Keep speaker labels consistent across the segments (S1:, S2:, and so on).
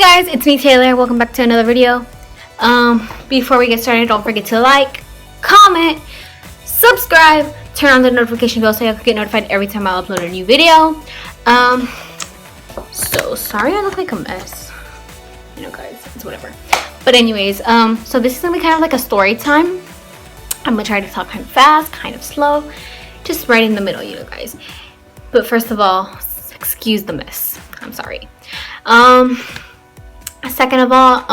S1: Hi guys, it's me Taylor. Welcome back to another video. Before we get started, don't forget to like, comment, subscribe, turn on the notification bell so you can get notified every time I upload a new video. So sorry I look like a mess. You know guys, it's whatever. But anyways, so this is gonna be kind of like a story time. I'm gonna try to talk kind of fast, kind of slow, just right in the middle, you know guys. But first of all, excuse the mess. I'm sorry. Second of all,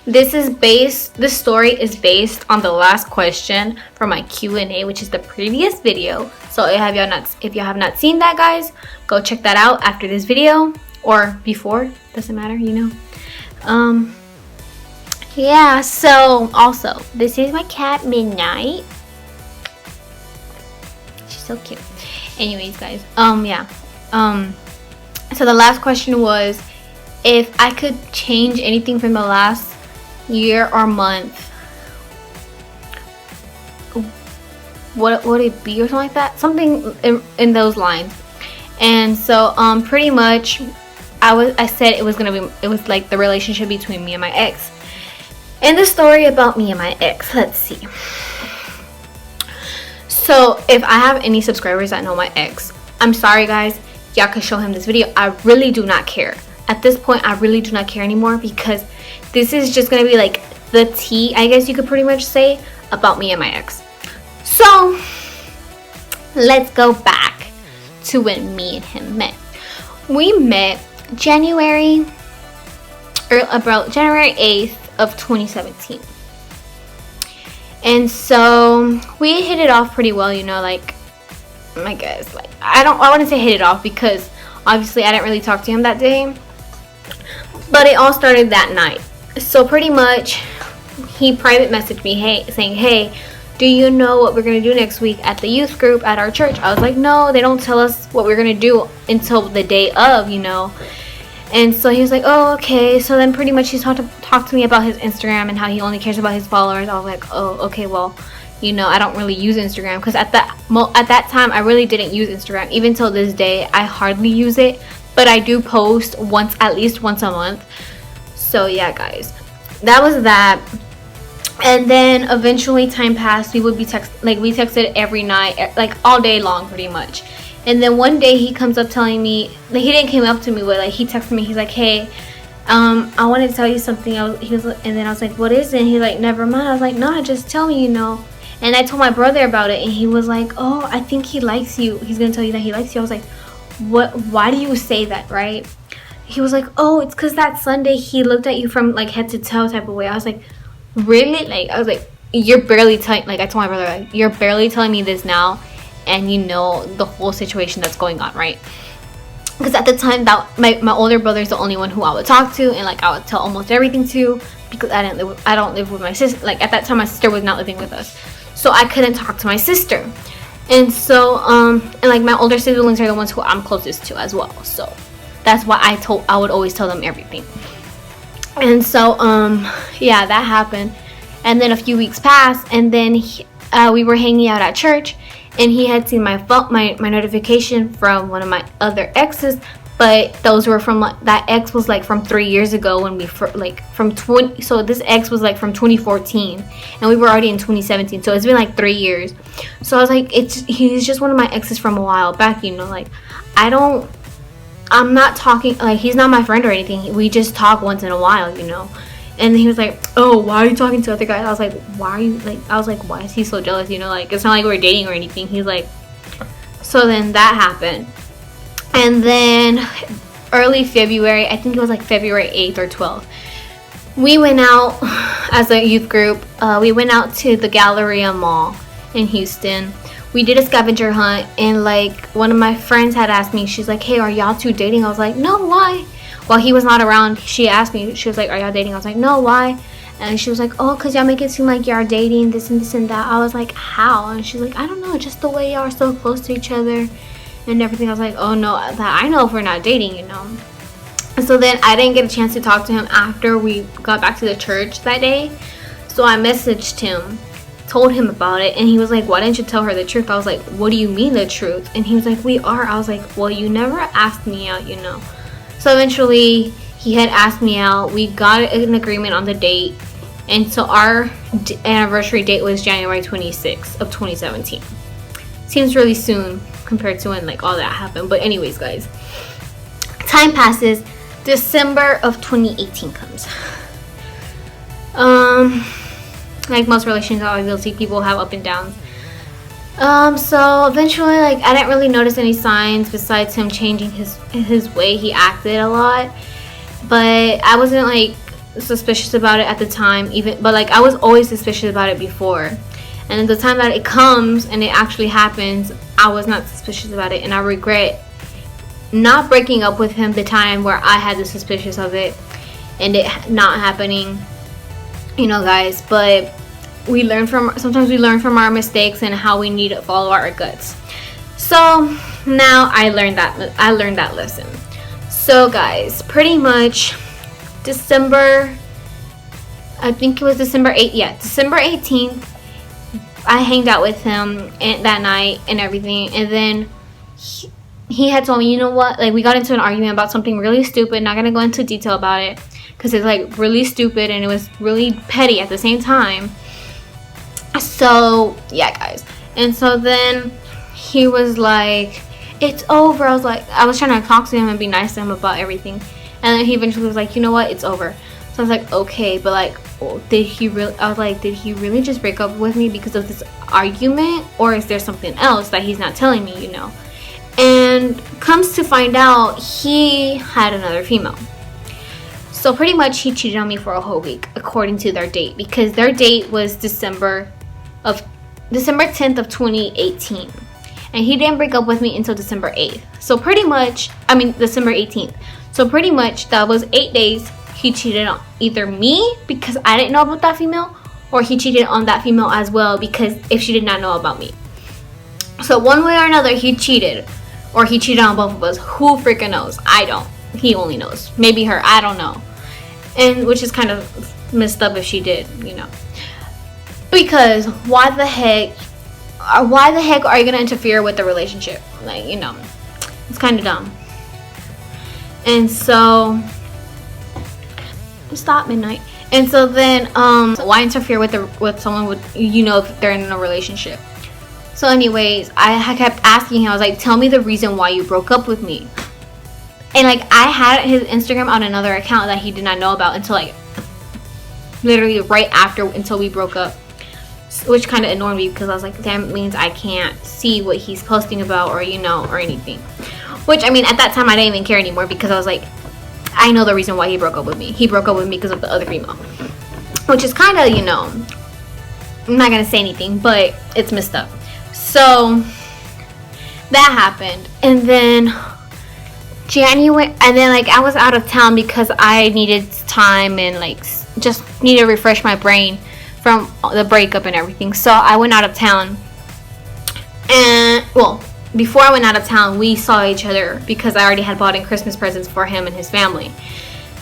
S1: this story is based on the last question from my Q&A, which is the previous video. So if you have not seen that, guys, go check that out after this video or before, doesn't matter, you know. Yeah, so also this is my cat Midnight. She's so cute. Anyways, guys, so the last question was, if I could change anything from the last year or month, what would it be, or something like that? Something in those lines. And so pretty much I said it was like the relationship between me and my ex. And the story about me and my ex, let's see. So if I have any subscribers that know my ex, I'm sorry guys, y'all could show him this video. I really do not care. At this point, I really do not care anymore, because this is just gonna be like the tea, I guess you could pretty much say, about me and my ex. So let's go back to when me and him met. We met about January 8th of 2017. And so we hit it off pretty well, you know, like, I guess, like, I wouldn't say hit it off, because obviously I didn't really talk to him that day. But it all started that night. So pretty much he private messaged me, saying, hey, do you know what we're going to do next week at the youth group at our church? I was like, no, they don't tell us what we're going to do until the day of, you know. And so he was like, oh, okay. So then pretty much he talked to me about his Instagram and how he only cares about his followers. I was like, oh, okay, well, you know, I don't really use Instagram, because at that time I really didn't use Instagram. Even till this day, I hardly use it. But I do post at least once a month. So yeah, guys, that was that. And then eventually time passed. We texted every night, like all day long pretty much. And then one day he comes up telling me, like, he didn't come up to me, but like he texted me, he's like, hey, I wanted to tell you something. And then I was like, what is it? And he's like, never mind. I was like, no, just tell me, you know. And I told my brother about it, and he was like, oh, I think he likes you. He's gonna tell you that he likes you. I was like, what? Why do you say that, right? He was like, oh, it's because that Sunday he looked at you from like head to toe type of way. I was like, really? Like, I was like, you're barely telling, like, I told my brother, like, you're barely telling me this now, and you know the whole situation that's going on, right? Because at the time, that my older brother's the only one who I would talk to, and like I would tell almost everything to, because I don't live with my sister. Like at that time, my sister was not living with us, so I couldn't talk to my sister. And so and like my older siblings are the ones who I'm closest to as well, so that's why I would always tell them everything. And so yeah, that happened. And then a few weeks passed, and then we were hanging out at church, and he had seen my notification from one of my other exes, but those were from, like, that ex was like from 3 years ago, when we so this ex was like from 2014, and we were already in 2017, so it's been like 3 years. So I was like, he's just one of my exes from a while back, you know, like, I'm not talking, like, he's not my friend or anything, we just talk once in a while, you know. And he was like, oh, why are you talking to other guys? I was like, why is he so jealous, you know, like, it's not like we're dating or anything. He's like, so then that happened. And then early February, I think it was like February 8th or 12th, we went out as a youth group. We went out to the Galleria Mall in Houston. We did a scavenger hunt, and like one of my friends had asked me, she's like, hey, are y'all two dating? I was like, no, why? While he was not around, she asked me, she was like, are y'all dating? I was like, no, why? And she was like, oh, because y'all make it seem like y'all dating, this and this and that. I was like, how? And she's like, I don't know, just the way y'all are so close to each other and everything. I was like, oh no, that I know if we're not dating, you know. And so then I didn't get a chance to talk to him after we got back to the church that day. So I messaged him, told him about it, and he was like, why didn't you tell her the truth? I was like, what do you mean the truth? And he was like, we are. I was like, well, you never asked me out, you know. So eventually he had asked me out. We got an agreement on the date, and so our anniversary date was January 26th of 2017. Seems really soon compared to when like all that happened. But anyways, guys, time passes. December of 2018 comes. Like most relationships, obviously people have up and downs. So eventually, like, I didn't really notice any signs besides him changing his way he acted a lot. But I wasn't like suspicious about it at the time, but like I was always suspicious about it before. And at the time that it comes and it actually happens, I was not suspicious about it, and I regret not breaking up with him the time where I had the suspicious of it and it not happening, you know, guys. But sometimes we learn from our mistakes and how we need to follow our guts. So now I learned that lesson. So guys, pretty much December, I think it was December 8th, yeah, December 18th, I hanged out with him that night and everything, and then he had told me, you know what, like, we got into an argument about something really stupid. Not gonna go into detail about it because it's like really stupid and it was really petty at the same time. So yeah, guys, and so then he was like, it's over. I was trying to talk to him and be nice to him about everything, and then he eventually was like, you know what, it's over. So I was like, okay, but like, did he really just break up with me because of this argument, or is there something else that he's not telling me, you know? And comes to find out, he had another female. So pretty much he cheated on me for a whole week, according to their date, because their date was December 10th of 2018. And he didn't break up with me until December 8th. So pretty much, December 18th. So pretty much that was 8 days he cheated on either me because I didn't know about that female, or he cheated on that female as well because if she did not know about me. So one way or another, he cheated. Or he cheated on both of us. Who freaking knows? I don't. He only knows. Maybe her. I don't know. And which is kind of messed up if she did, you know. Because why the heck are you gonna interfere with the relationship? Like, you know, it's kind of dumb. And so, stop midnight. And so then, why interfere with someone with, you know, if they're in a relationship? So anyways, I kept asking him, I was like, tell me the reason why you broke up with me. And like, I had his Instagram on another account that he did not know about until like literally right after, until we broke up, which kind of annoyed me because I was like, that means I can't see what he's posting about, or, you know, or anything. Which, I mean, at that time I didn't even care anymore because I was like, I know the reason why he broke up with me. He broke up with me because of the other female, which is kind of, you know, I'm not gonna say anything, but it's messed up. So that happened, and then like I was out of town because I needed time and like just needed to refresh my brain from the breakup and everything. So I went out of town, and well, before I went out of town, we saw each other because I already had bought in Christmas presents for him and his family.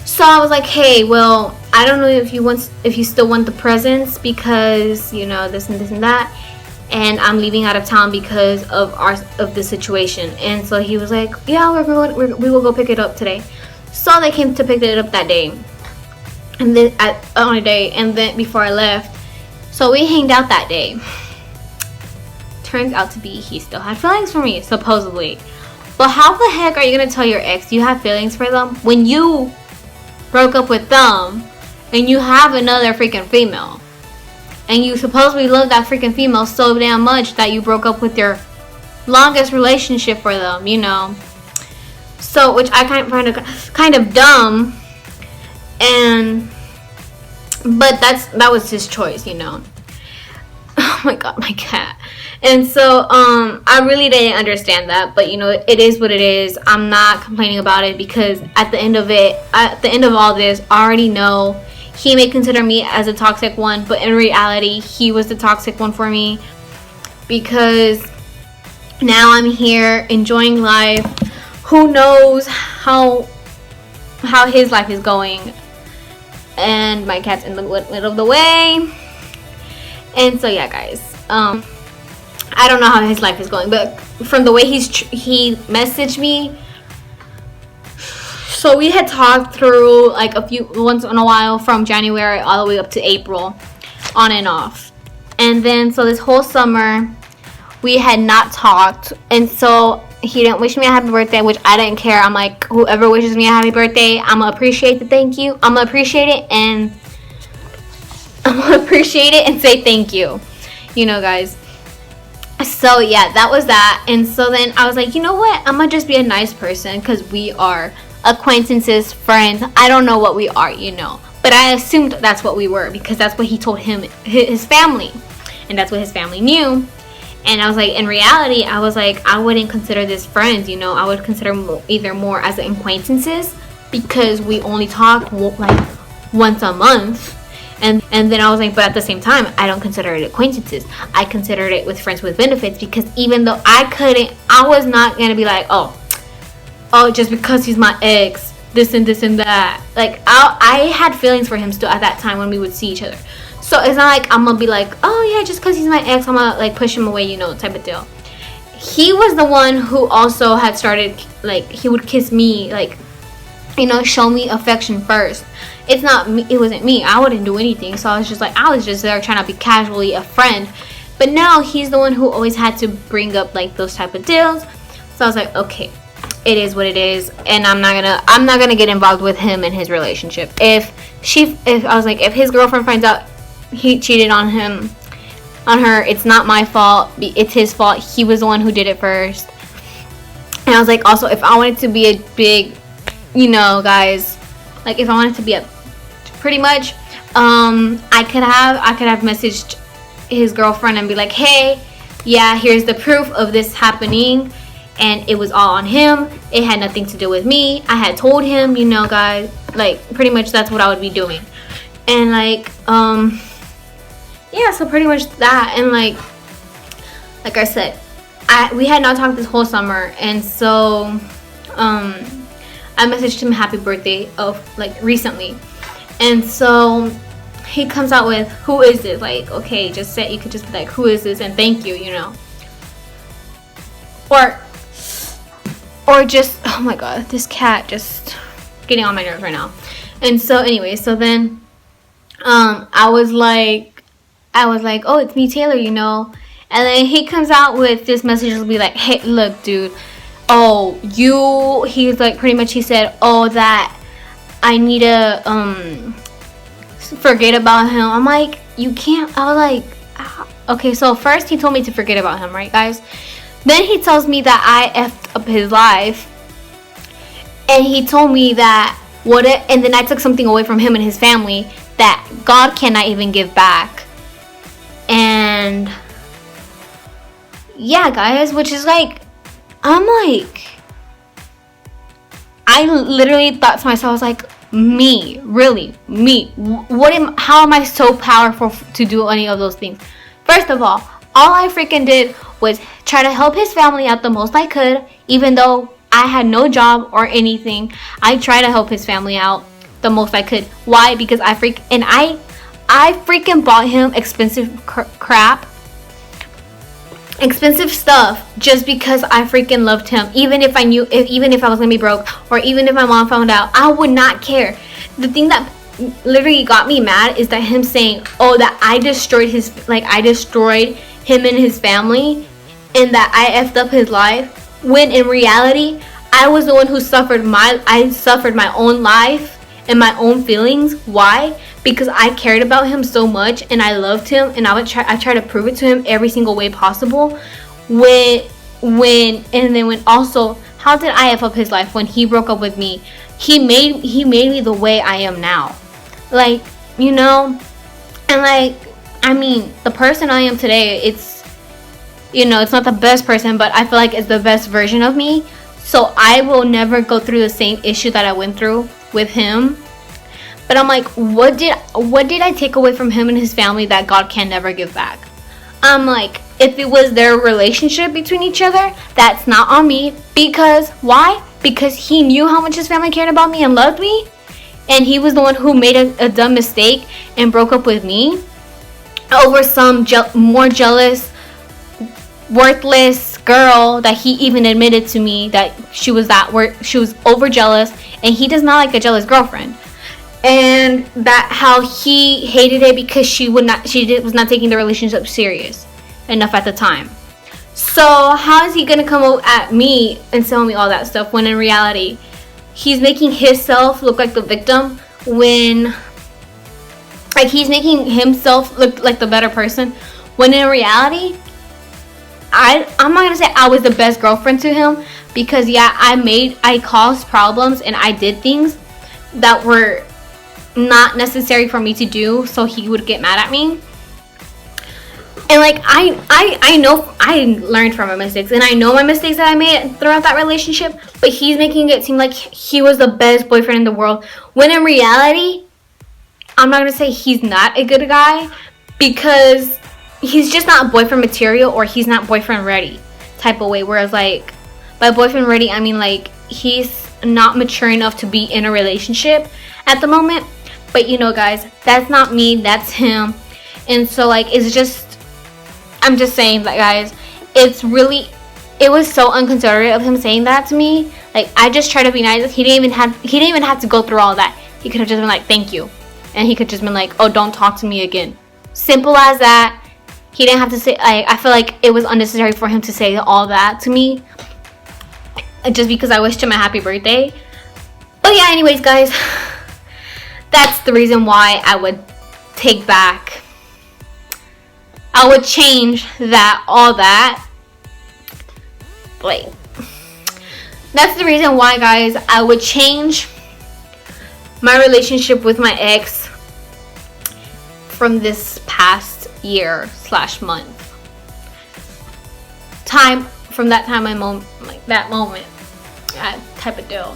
S1: So I was like, hey, well, I don't know if you still want the presents because, you know, this and this and that, and I'm leaving out of town because of the situation. And so he was like, yeah, we will go pick it up today. So they came to pick it up that day, and then on a day, and then before I left, so we hanged out that day. Turns out to be he still had feelings for me, supposedly. But how the heck are you gonna tell your ex you have feelings for them when you broke up with them and you have another freaking female? And you supposedly love that freaking female so damn much that you broke up with your longest relationship for them, you know. So, which I find kind of dumb. But that was his choice, you know. Oh my god, my cat. And so, I really didn't understand that. But, you know, it is what it is. I'm not complaining about it because at the end of all this, I already know he may consider me as a toxic one, but in reality, he was the toxic one for me because now I'm here enjoying life. Who knows how his life is going, and my cat's in the middle of the way. And so yeah, guys, I don't know how his life is going, but from the way he messaged me, So we had talked through like once in a while from January all the way up to April, on and off. And then so this whole summer we had not talked, and so he didn't wish me a happy birthday, which I didn't care. I'm like, whoever wishes me a happy birthday, I'm gonna appreciate the thank you. I'm gonna appreciate it and say thank you, guys. So yeah, that was that. And so then I was like, you know what, I'm gonna just be a nice person, because we are acquaintances, friends. I don't know what we are, but I assumed that's what we were, because that's what he told his family, and that's what his family knew. And I was like, in reality, I was like, I wouldn't consider this friends, I would consider either more as acquaintances, because we only talk like once a month. And then I was like, but at the same time, I don't consider it acquaintances. I considered it with friends with benefits, because even though I was not going to be like, oh, just because he's my ex, this and that. Like, I had feelings for him still at that time when we would see each other. So it's not like I'm going to be like, oh yeah, just because he's my ex, I'm going to like push him away, type of deal. He was the one who also had started, like, he would kiss me, like, show me affection first. It wasn't me. I wouldn't do anything. So I was just there trying to be casually a friend. But now he's the one who always had to bring up like those type of deals. So I was like, okay, it is what it is, and I'm not gonna get involved with him and his relationship. If his girlfriend finds out he cheated on her, it's not my fault. It's his fault. He was the one who did it first. And I was like, also, if I wanted to be a big, guys, like if I wanted to be a pretty much, I could have messaged his girlfriend and be like, hey, yeah, here's the proof of this happening, and it was all on him. It had nothing to do with me. I had told him, guys, like pretty much that's what I would be doing. And like, yeah, so pretty much that. And like I said, we had not talked this whole summer, and so I messaged him happy birthday recently, and so he comes out with, who is this? Like, okay, you could just be like, who is this, and thank you, or just, oh my god, this cat just getting on my nerves right now. And so anyway, so then I was like, oh, it's me, Taylor, and then he comes out with this message. Will be like, hey, look, dude, he's like, pretty much he said, that I need to forget about him. I'm like, you can't. I was like, okay, so first he told me to forget about him, right, guys? Then he tells me that I effed up his life, and he told me that and then I took something away from him and his family that God cannot even give back. And yeah, guys, which is like, I'm like, I literally thought to myself, I was like, me, really, me, how am I so powerful to do any of those things? First of all I freaking did was try to help his family out the most I could, even though I had no job or anything. I tried to help his family out the most I could. Why? Because I freaking bought him expensive crap, expensive stuff, just because I freaking loved him. Even if I was gonna be broke, or even if my mom found out, I would not care. The thing that literally got me mad is that him saying, that I destroyed him and his family, and that I effed up his life, when in reality I was the one who suffered my own life and my own feelings. Why? Because I cared about him so much, and I loved him, and I tried to prove it to him every single way possible. Also, how did I F up his life when he broke up with me? He made me the way I am now. Like, and like, I mean, the person I am today, it's not the best person, but I feel like it's the best version of me. So I will never go through the same issue that I went through with him. But I'm like, what did I take away from him and his family that God can never give back? I'm like, if it was their relationship between each other, that's not on me. Because why? Because he knew how much his family cared about me and loved me, and he was the one who made a dumb mistake and broke up with me over some more jealous, worthless, girl that he even admitted to me that she was over jealous, and he does not like a jealous girlfriend. And that how he hated it because she was not taking the relationship serious enough at the time. So how is he gonna come at me and tell me all that stuff when in reality he's making himself look like the victim, when like he's making himself look like the better person, when in reality I'm not gonna say I was the best girlfriend to him, because yeah, I caused problems and I did things that were not necessary for me to do, so he would get mad at me. And like I know I learned from my mistakes, and I know my mistakes that I made throughout that relationship, but he's making it seem like he was the best boyfriend in the world, when in reality I'm not gonna say he's not a good guy, because he's just not boyfriend material, or he's not boyfriend ready type of way. Whereas like by boyfriend ready, I mean like he's not mature enough to be in a relationship at the moment. But you know guys, that's not me, that's him. And so like I'm just saying that guys, it was so unconsiderate of him saying that to me. Like I just tried to be nice. He didn't even have to go through all that. He could have just been like, thank you. And he could just been like, oh, don't talk to me again. Simple as that. He didn't have to say, I feel like it was unnecessary for him to say all that to me, just because I wished him a happy birthday. But yeah, anyways guys, that's the reason why I would I would change all that. Wait. That's the reason why guys, I would change my relationship with my ex from this past year / month. From that moment, that type of deal.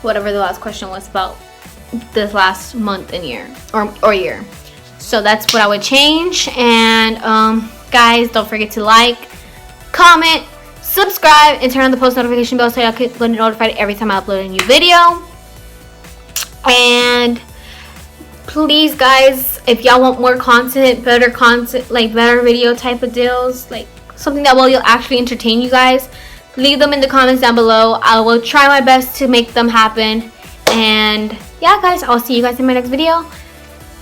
S1: Whatever the last question was about this last month and year or year. So that's what I would change. And guys, don't forget to like, comment, subscribe, and turn on the post notification bell so y'all can get notified every time I upload a new video. And please guys, if y'all want more content, like better video type of deals, like something that will actually entertain you guys, leave them in the comments down below. I will try my best to make them happen. And yeah guys, I'll see you guys in my next video.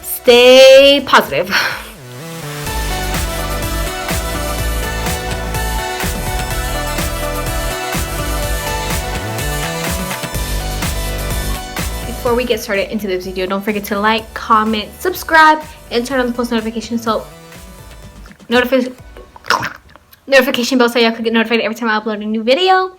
S1: Stay positive. Before we get started into this video, don't forget to like, comment, subscribe, and turn on the post notification notification bell so y'all can get notified every time I upload a new video.